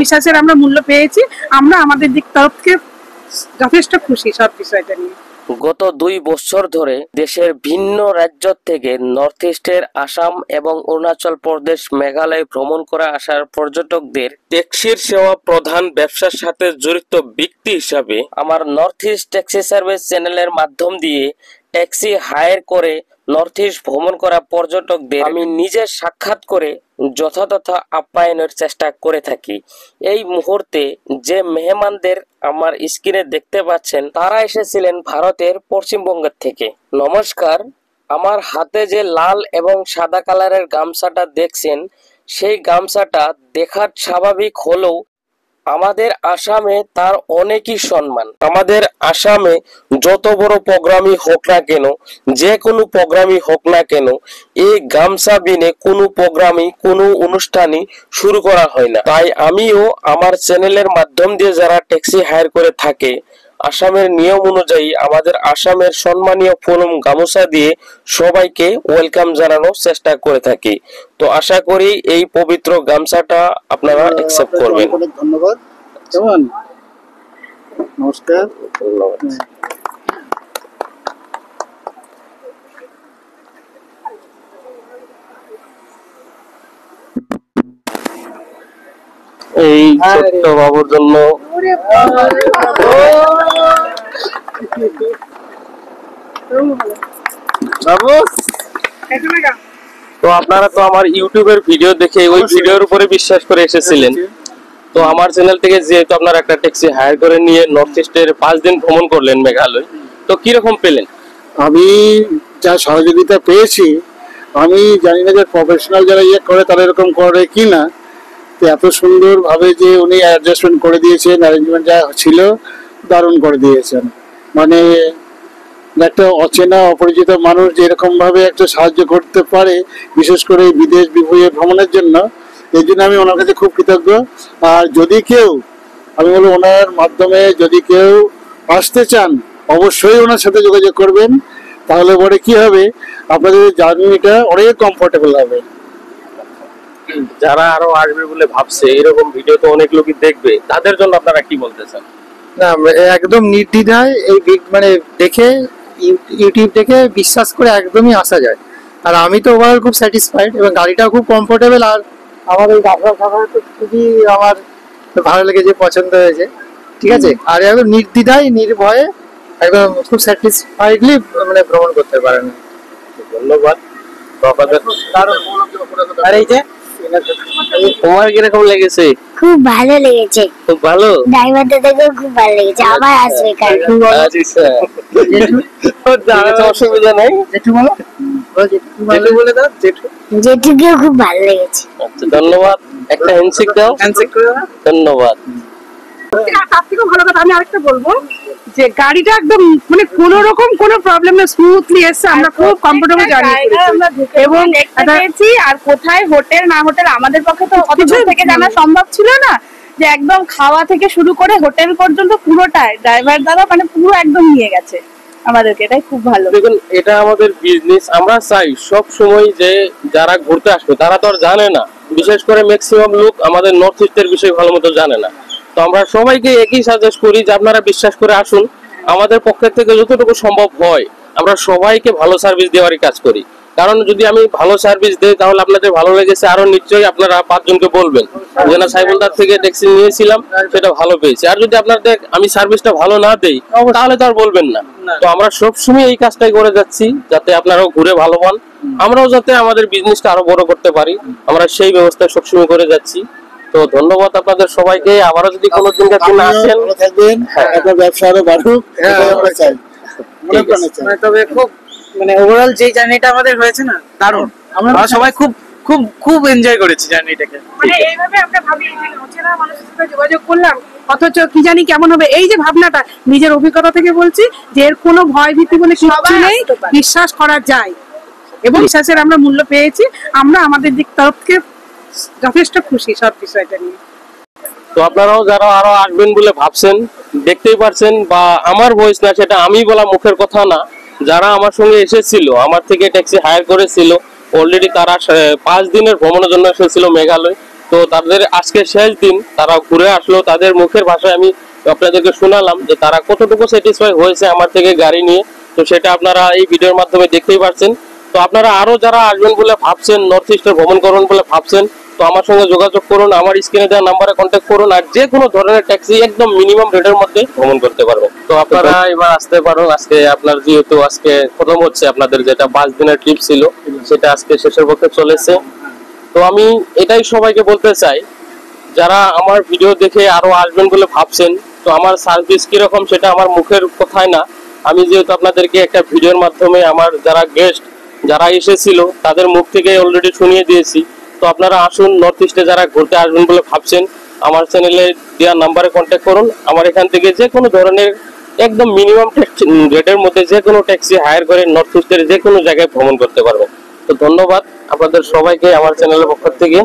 বিশ্বাসের আমরা মূল্য পেয়েছি। আমরা আমাদের দিক তরফ থেকে যথেষ্ট খুশি সব বিষয়টা নিয়ে। গত 2 বছর ধরে দেশের ভিন্ন রাজ্য থেকে নর্থ ইস্টের আসাম এবং অরুণাচল প্রদেশ, মেঘালয় ভ্রমণ করে আসার পর্যটকদের ট্যাক্সির সেবা প্রধান ব্যবসার সাথে জড়িত ব্যক্তি হিসাবে আমার নর্থ ইস্ট ট্যাক্সি সার্ভিস চ্যানেলের মাধ্যম দিয়ে ট্যাক্সি হায়ার করে নর্থ ইস্ট ভ্রমণ করা পর্যটকদের আমি নিজে সাক্ষাৎ করে যথাযথ আপ্যায়নের চেষ্টা করে থাকি। এই মুহূর্তে যে মেহমানদের আমার স্ক্রিনে দেখতে পাচ্ছেন তারা এসেছিলেন ভারতের পশ্চিমবঙ্গের থেকে। নমস্কার, আমার হাতে যে লাল এবং সাদা কালারের গামছাটা দেখছেন সেই গামছাটা দেখার স্বাভাবিক হলেও আমাদের আসামে তার অনেকই সম্মান। আমাদের আসামে যত বড় প্রোগ্রামই হোক না কেন, যে কোনো প্রোগ্রামই হোক না কেন, এই গামছা বিনে কোনো প্রোগ্রামই কোনো অনুষ্ঠানই শুরু করা হয় না। তাই আমিও আমার চ্যানেলের মাধ্যম দিয়ে যারা ট্যাক্সি হায়ার করে থাকে আসামের নিয়ম অনুযায়ী আমাদের আসামের সম্মানীয় ফুলম গামছা দিয়ে সবাইকে ওয়েলকাম জানানোর চেষ্টা করে থাকি। তো আশা করি এই পবিত্র গামছাটা আপনারা অ্যাকসেপ্ট করবেন। ধন্যবাদ। কেমন? নমস্কার। ধন্যবাদ। এই ছোট্ট বাবুর জন্য বাবু। তো আপনারা তো আমার ইউটিউবের ভিডিও দেখে ওই ভিডিওর উপরে বিশ্বাস করে এসেছিলেন। তো আমার চ্যানেল থেকে যেহেতু আপনারা একটা ট্যাক্সি হায়ার করে নিয়ে নর্থ ইস্টের 5 দিন ভ্রমণ করলেন মেঘালয়, তো কিরকম পেলেন? আমি যা সহযোগিতা পেয়েছি, আমি জানি না যে প্রফেশনাল যারা ইয়ে করে তারা এরকম করে কি না। তো এত সুন্দরভাবে যে উনি অ্যাডজাস্টমেন্ট করে দিয়েছেন, অ্যারেঞ্জমেন্ট যা ছিল দারুণ করে দিয়েছেন। মানে একটা অচেনা অপরিচিত মানুষ যে এরকম ভাবে একটা সাহায্য করতে পারে, বিশেষ করে বিদেশ বিভূয়ে ভ্রমণের জন্য, এই জন্য আমি ওনার কাছে খুব কৃতজ্ঞ। আর যদি কেউ, আমি বলবো ওনার মাধ্যমে যদি কেউ আসতে চান অবশ্যই ওনার সাথে যোগাযোগ করবেন। তাহলে পরে কি হবে, আপনাদের জার্নিটা অনেক কমফোর্টেবল হবে। যারা আরো আসবে বলে ভাবছে, এরকম ভিডিও তো অনেক লোকই দেখবে, তাদের জন্য আপনারা কি বলতে চান? না, একদম নির্দ্বিধায় এই মানে দেখে ইউটিউব দেখে বিশ্বাস করে একদমই আসা যায়। আর আমি তো ওভারঅল খুব স্যাটিসফাইড এবং গাড়িটাও খুব কমফোর্টেবল। আর আমার এই গাড়িটা তো খুবই আমার ভালো লেগেছে, পছন্দ হয়েছে। ঠিক আছে, আর একদম নির্দ্বিধায় নির্ভয়ে একদম খুব স্যাটিসফাইডলি মানে ভ্রমণ করতে পারেন। ধন্যবাদ। আর এই যে তোমার কিরকম লেগেছে? খুব ভালো লেগেছে। খুব ভালো। ড্রাইভার দাদাকেও খুব ভালো লেগেছে, আবার আসবে কাল। অসুবিধা নাই। জেঠু বলো, জেঠু বলে দাও। জেঠুকেও খুব ভালো লেগেছে। আচ্ছা, ধন্যবাদ। একটা হ্যান্ডশেক দাও। হ্যান্ডশেক করে দাও। ধন্যবাদ। তার থেকেও ভালো কথা আমি আরেকটা বলবো যে গাড়িটা একদম মানে কোনো রকম কোনো প্রবলেম না, স্মুথলি এসছে। আমরা খুব কমফোর্টেবল জার্নি করেছি এবং দেখেছি। আর কোথায় হোটেল না হোটেল আমাদের পক্ষে তো অত দূর থেকে জানা সম্ভব ছিল না, যে একদম খাওয়া থেকে শুরু করে হোটেল পর্যন্ত পুরোটাই ড্রাইভার দাদা মানে পুরো একদম নিয়ে গেছে আমাদেরকে। এটাই খুব ভালো। দেখুন, এটা আমাদের বিজনেস। আমরা চাই সব সময় যে যারা ঘুরতে আসবে তারা তো আর জানে না, বিশেষ করে ম্যাক্সিমাম লোক আমাদের নর্থ ইস্টের বিষয়ে ভালো মতো জানে না। তো আমরা সবাইকে একই সাজেস্ট করি যে আপনারা বিশ্বাস করে আসুন। আমাদের পক্ষের থেকে যতটুকু সম্ভব হয় আমরা সবাইকে ভালো সার্ভিস দেওয়ারই কাজ করি। কারণ যদি আমি ভালো সার্ভিস দেই তাহলে আপনাদের ভালো লেগেছে, আরো নিশ্চয়ই আপনারা 5 জনকে বলবেন যে না, সাইবুলদার থেকে ট্যাক্সি নিয়েছিলাম, সেটা ভালো পেয়েছি। আর যদি আপনাদের আমি সার্ভিসটা ভালো না দেই তাহলে তো আর বলবেন না। তো আমরা সবসময় এই কাজটাই করে যাচ্ছি যাতে আপনারাও ঘুরে ভালো পান, আমরাও যাতে আমাদের বিজনেসটা আরো বড় করতে পারি, আমরা সেই ব্যবস্থা সবসময় করে যাচ্ছি। তো ধন্যবাদ আপনাদের সবাইকে। আবারও যদি কোনো দিন আসেন, ভালো থাকবেন, আপনার ব্যবসা আরো বাড়ুক, এটাই আমরা চাই। তবে খুব মানে ওভারঅল যে জার্নিটা আমাদের হয়েছে না, দারুণ। আমরা সবাই খুব খুব খুব এনজয় করেছি জার্নিটাকে। মানে এইভাবে আমরা ভাবি যে অচেনা মানুষের সাথে যোগাযোগ করলাম, অথচ কি জানি কেমন হবে। এই যে ভাবনাটা নিজের অভিজ্ঞতা থেকে বলছি যে এর কোনো ভয় ভীতি বলে কিছু নেই, বিশ্বাস করা যায় এবং বিশ্বাসের আমরা মূল্য পেয়েছি। আমরা আমাদের দিক তরফ থেকে যথেষ্ট খুশি সব বিষয়টা নিয়ে। তো আপনারাও যারা আরো আসবেন বলে ভাবছেন, দেখতেই পারছেন, বা আমার ভয়েস না, সেটা আমি বলা মুখের কথা না, যারা আমার সঙ্গে এসেছিল, আমার থেকে ট্যাক্সি হায়ার করেছিল অলরেডি, তারা 5 দিনের ভ্রমণের জন্য এসেছিল মেঘালয়। তো তাদের আজকে শেষ দিন, তারা ঘুরে আসলো, তাদের মুখের ভাষায় আমি আপনাদেরকে শোনালাম যে তারা কতটুকু স্যাটিসফাই হয়েছে আমার থেকে গাড়ি নিয়ে। তো সেটা আপনারা এই ভিডিওর মাধ্যমে দেখতেই পাচ্ছেন। তো আপনারা আরো যারা আসবেন বলে ভাবছেন, নর্থ ইস্টে ভ্রমণ করবেন বলে ভাবছেন, তো আমার সঙ্গে যোগাযোগ করুন, আমার স্ক্রিনে দেওয়া নাম্বারে কন্ট্যাক্ট করুন, আর যে কোনো ধরনের ট্যাক্সি একদম মিনিমাম রেটের মধ্যে ভ্রমণ করতে পারবেন। তো আপনারা এবার আসতে পারেন। আজকে আপনার যেহেতু আজকে প্রথম হচ্ছে, আপনাদের যেটা 5 দিনের ট্রিপ ছিল সেটা আজকে শেষের পক্ষে চলেছে। তো আমি এটাই সবাইকে বলতে চাই, যারা আমার ভিডিও দেখে আরো আসবেন বলে ভাবছেন, তো আমার সার্ভিস কিরকম সেটা আমার মুখের কথায় না, আমি যেহেতু আপনাদেরকে একটা ভিডিওর মাধ্যমে আমার যারা গেস্ট যারা এসেছিল তাদের মুখ থেকে অলরেডি শুনিয়ে দিয়েছি। তো আপনারা আসুন, নর্থ ইস্টে যারা ঘুরতে আসবেন বলে ভাবছেন, আমার চ্যানেলে দেওয়া নাম্বারে কন্ট্যাক্ট করুন। আমার এখান থেকে যে কোনো ধরনের একদম মিনিমাম রেটের মধ্যে যে কোনো ট্যাক্সি হায়ার করে নর্থ ইস্টের যে কোনো জায়গায় ভ্রমণ করতে পারবেন। তো ধন্যবাদ আপনাদের সবাইকে আমার চ্যানেলের পক্ষ থেকে।